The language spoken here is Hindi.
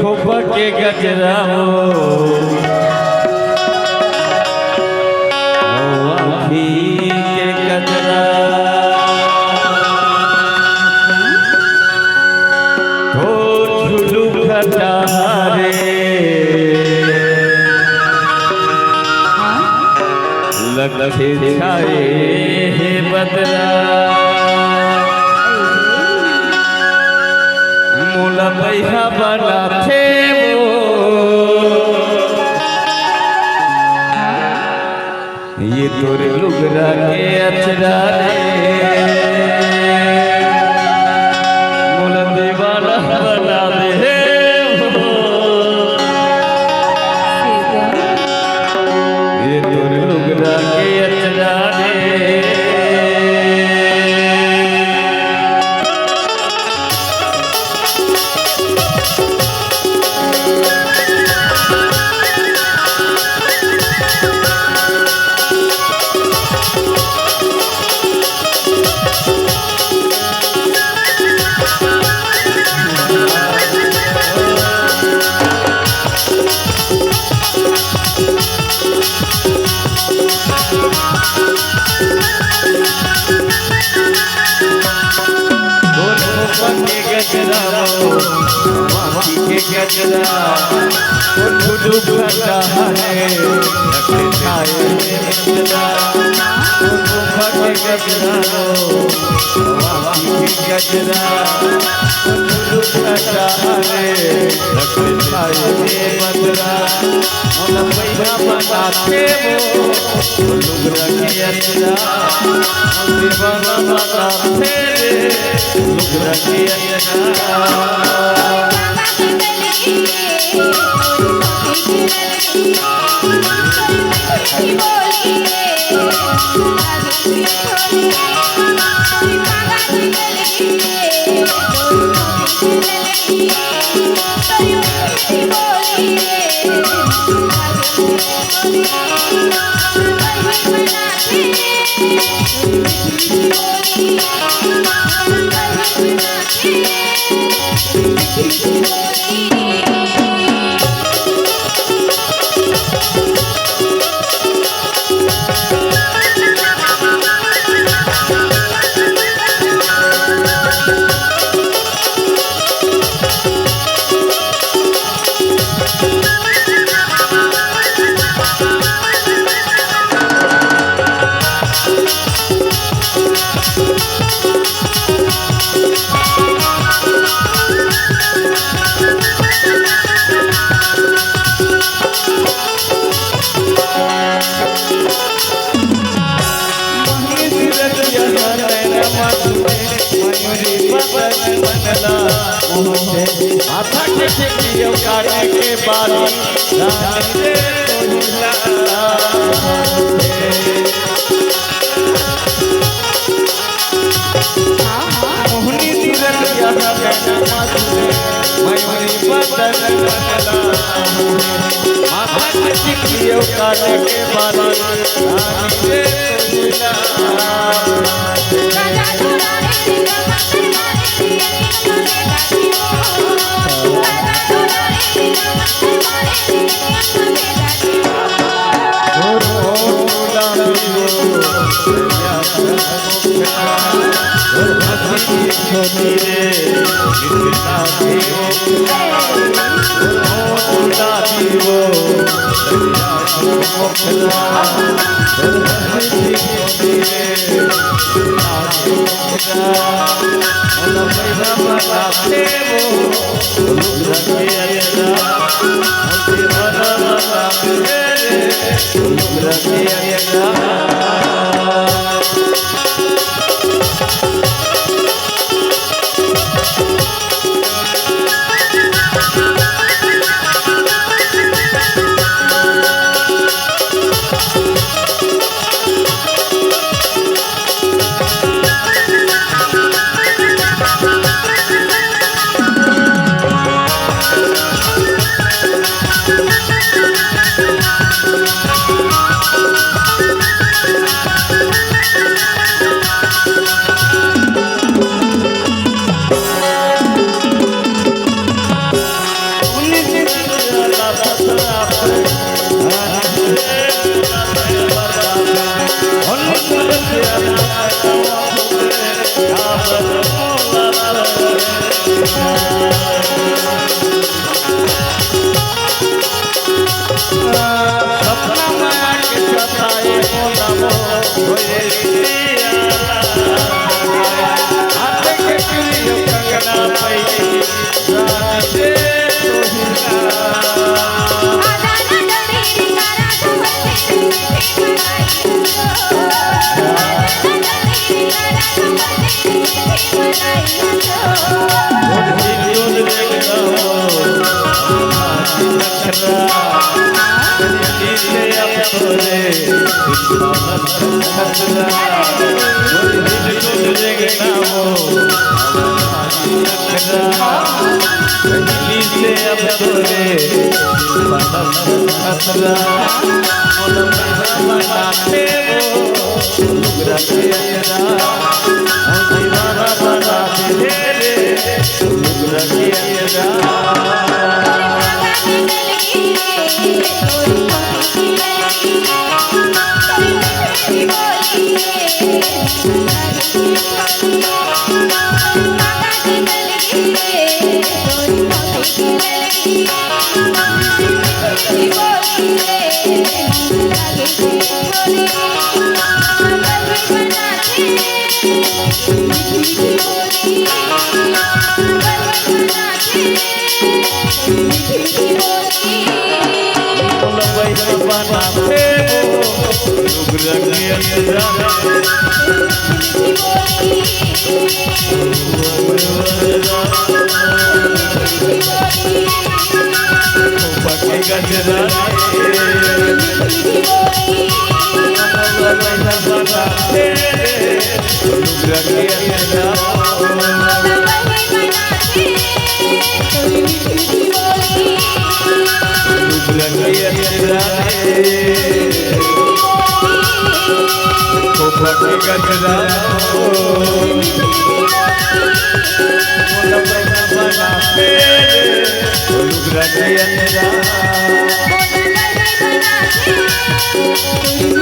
खोपा के गजरा आँखी के गजरा हो झुलू खटा रे लखे छाए हे बदरा मोला पैसा बना थे ये तोर लुगरा के अचरा रे मोला दीवाना बना दे ये तोर लुगरा के अचरा रे गजरा झुलू खटा है लखे छाए गजरा गजरा गजरा झुलू खटा है लखे छाए बदरा पैसा बनाते वो लुगरा के अचरा दीवाना बनाते लुगरा के अचरा माथा के टेकियो काटे के बारी जानते मोहनी तीरथ यहाँ कहना माथे मयूरी बदन बदला माथा के टेकियो काटे के बारी जानते Thank you.